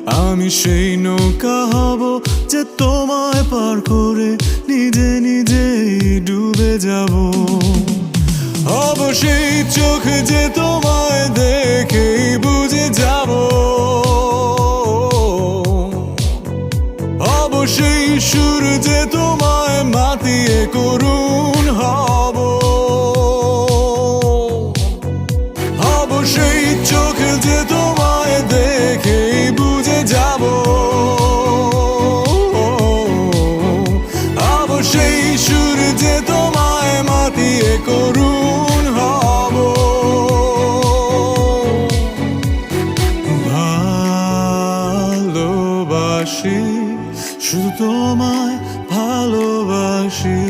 আমি সেই নৌকা হব যে তোমায় পার করে নিজে নিজেই ডুবে যাব। হব সেই চোখ যে তোমায় দেখেই বুঝে যাব। হব সেই সুর যে তোমায় মাতিয়ে করুণ হব। হব সেই চোখ যে তোমায় দেখেই বুঝে যাব। হব সেই সুর যে তোমায় মাতিয়ে করুণ হব। ভালোবাসি, শুধু তোমায় ভালোবাসি।